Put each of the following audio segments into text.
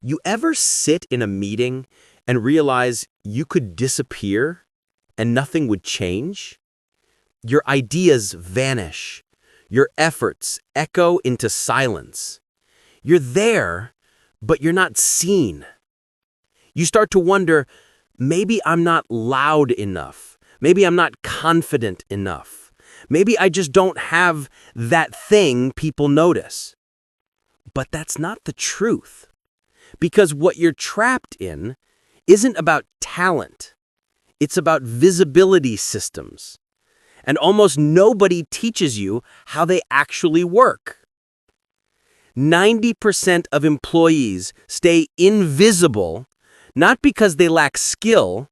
You ever sit in a meeting and realize you could disappear and nothing would change? Your ideas vanish. Your efforts echo into silence. You're there, but you're not seen. You start to wonder, maybe I'm not loud enough. Maybe I'm not confident enough. Maybe I just don't have that thing people notice. But that's not the truth. Because what you're trapped in isn't about talent. It's about visibility systems. And almost nobody teaches you how they actually work. 90% of employees stay invisible, not because they lack skill,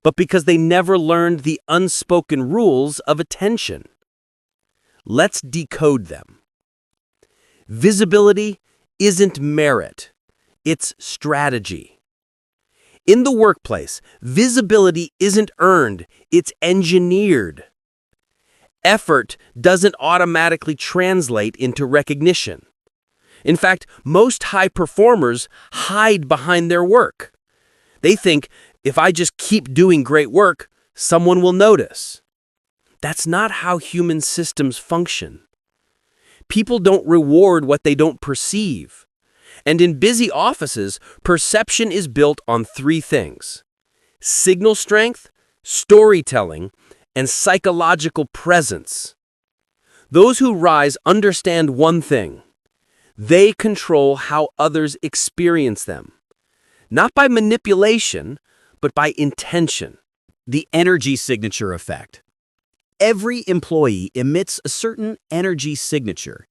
but because they never learned the unspoken rules of attention. Let's decode them. Visibility isn't merit. It's strategy. In the workplace, visibility isn't earned, it's engineered. Effort doesn't automatically translate into recognition. In fact, most high performers hide behind their work. They think, if I just keep doing great work, someone will notice. That's not how human systems function. People don't reward what they don't perceive. And in busy offices, perception is built on three things: signal strength, storytelling, and psychological presence. Those who rise understand one thing: they control how others experience them. Not by manipulation, but by intention. The energy signature effect. Every employee emits a certain energy signature,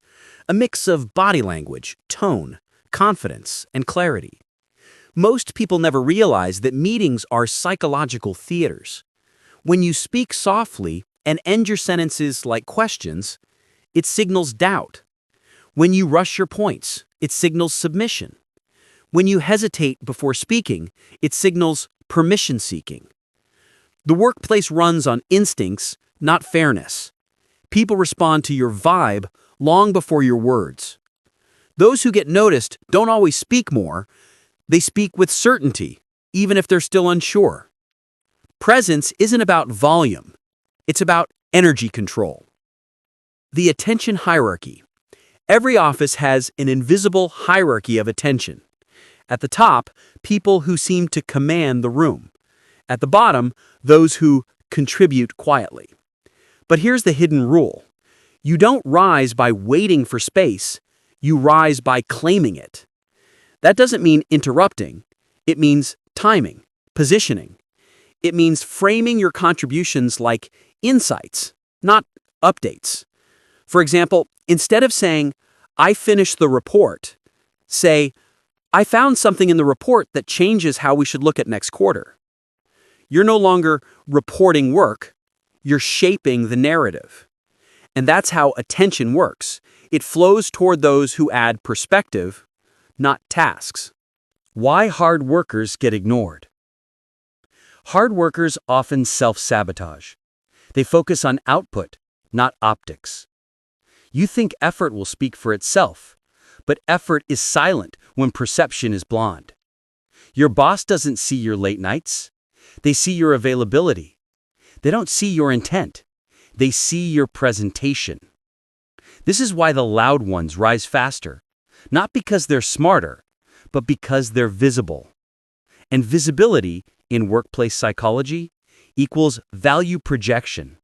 a mix of body language, tone, confidence, and clarity. Most people never realize that meetings are psychological theaters. When you speak softly and end your sentences like questions, it signals doubt. When you rush your points, it signals submission. When you hesitate before speaking, it signals permission-seeking. The workplace runs on instincts, not fairness. People respond to your vibe long before your words. Those who get noticed don't always speak more. They speak with certainty, even if they're still unsure. Presence isn't about volume. It's about energy control. The attention hierarchy. Every office has an invisible hierarchy of attention. At the top, people who seem to command the room. At the bottom, those who contribute quietly. But here's the hidden rule. You don't rise by waiting for space. You rise by claiming it. That doesn't mean interrupting. It means timing, positioning. It means framing your contributions like insights, not updates. For example, instead of saying, "I finished the report," say, "I found something in the report that changes how we should look at next quarter." You're no longer reporting work. You're shaping the narrative. And that's how attention works. It flows toward those who add perspective, not tasks. Why hard workers get ignored. Hard workers often self-sabotage. They focus on output, not optics. You think effort will speak for itself, but effort is silent when perception is blonde. Your boss doesn't see your late nights. They see your availability. They don't see your intent. They see your presentation. This is why the loud ones rise faster, not because they're smarter, but because they're visible. And visibility, in workplace psychology, equals value projection.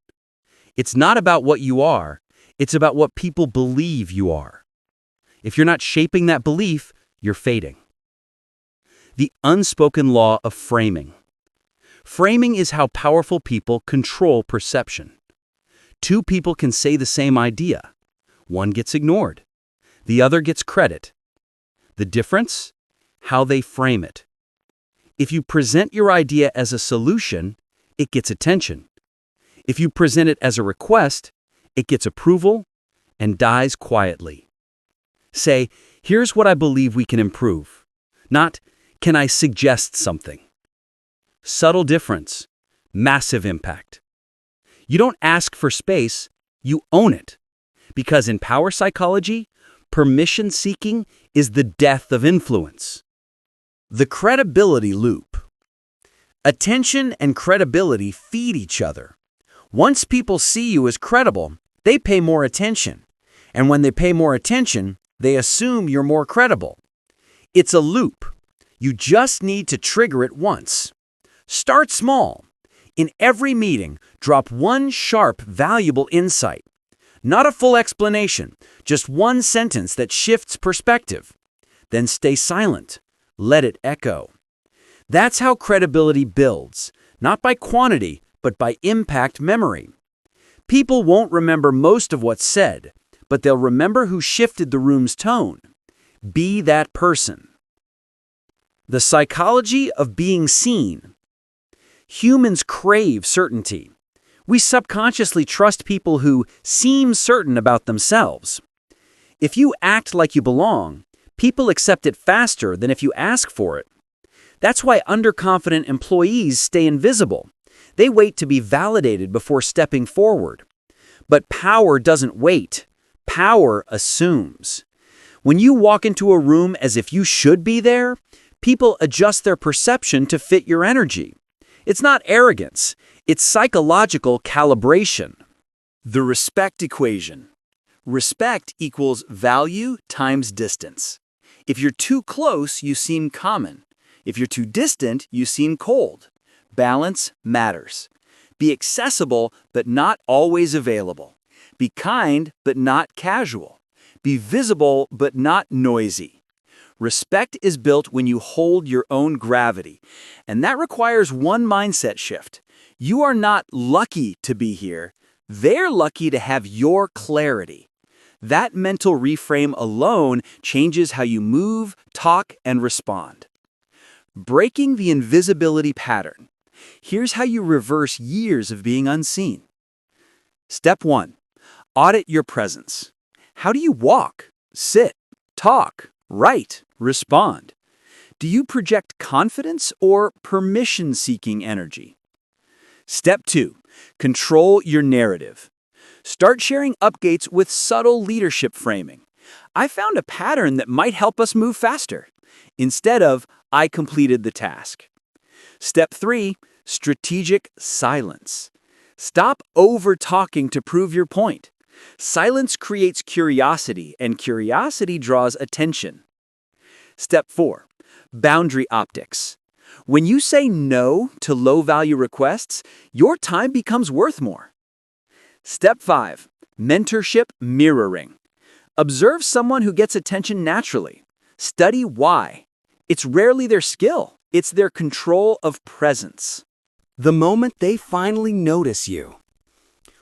It's not about what you are, it's about what people believe you are. If you're not shaping that belief, you're fading. The unspoken law of framing. Framing is how powerful people control perception. Two people can say the same idea. One gets ignored. The other gets credit. The difference? How they frame it. If you present your idea as a solution, it gets attention. If you present it as a request, it gets approval and dies quietly. Say, "Here's what I believe we can improve." Not, "Can I suggest something?" Subtle difference, massive impact. You don't ask for space, you own it. Because in power psychology, permission seeking is the death of influence. The credibility loop. Attention and credibility feed each other. Once people see you as credible, they pay more attention. And when they pay more attention, they assume you're more credible. It's a loop. You just need to trigger it once. Start small. In every meeting, drop one sharp, valuable insight. Not a full explanation, just one sentence that shifts perspective. Then stay silent. Let it echo. That's how credibility builds, not by quantity, but by impact memory. People won't remember most of what's said, but they'll remember who shifted the room's tone. Be that person. The psychology of being seen. Humans crave certainty. We subconsciously trust people who seem certain about themselves. If you act like you belong, people accept it faster than if you ask for it. That's why underconfident employees stay invisible. They wait to be validated before stepping forward. But power doesn't wait. Power assumes. When you walk into a room as if you should be there, people adjust their perception to fit your energy. It's not arrogance. It's psychological calibration. The respect equation. Respect equals value times distance. If you're too close, you seem common. If you're too distant, you seem cold. Balance matters. Be accessible, but not always available. Be kind, but not casual. Be visible, but not noisy. Respect is built when you hold your own gravity, and that requires one mindset shift. You are not lucky to be here. They're lucky to have your clarity. That mental reframe alone changes how you move, talk, and respond. Breaking the invisibility pattern. Here's how you reverse years of being unseen. Step 1. Audit your presence. How do you walk, sit, talk, write, respond? Do you project confidence or permission-seeking energy? Step 2. Control your narrative. Start sharing updates with subtle leadership framing. I found a pattern that might help us move faster. Instead of, I completed the task. Step 3. Strategic silence. Stop over-talking to prove your point. Silence creates curiosity, and curiosity draws attention. Step 4. Boundary optics. When you say no to low-value requests, your time becomes worth more. Step 5. Mentorship mirroring. Observe someone who gets attention naturally. Study why. It's rarely their skill, it's their control of presence. The moment they finally notice you.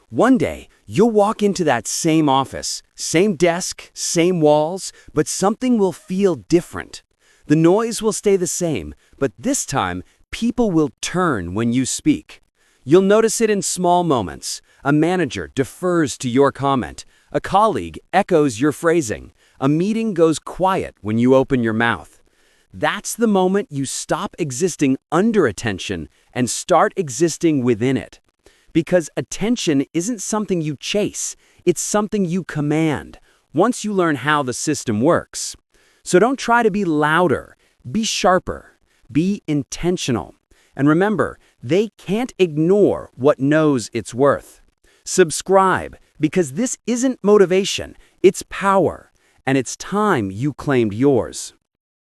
One day, you'll walk into that same office, same desk, same walls, but something will feel different. The noise will stay the same, but this time, people will turn when you speak. You'll notice it in small moments. A manager defers to your comment. A colleague echoes your phrasing. A meeting goes quiet when you open your mouth. That's the moment you stop existing under attention and start existing within it. Because attention isn't something you chase, it's something you command, once you learn how the system works. So don't try to be louder, be sharper, be intentional. And remember, they can't ignore what knows its worth. Subscribe, because this isn't motivation, it's power, and it's time you claimed yours.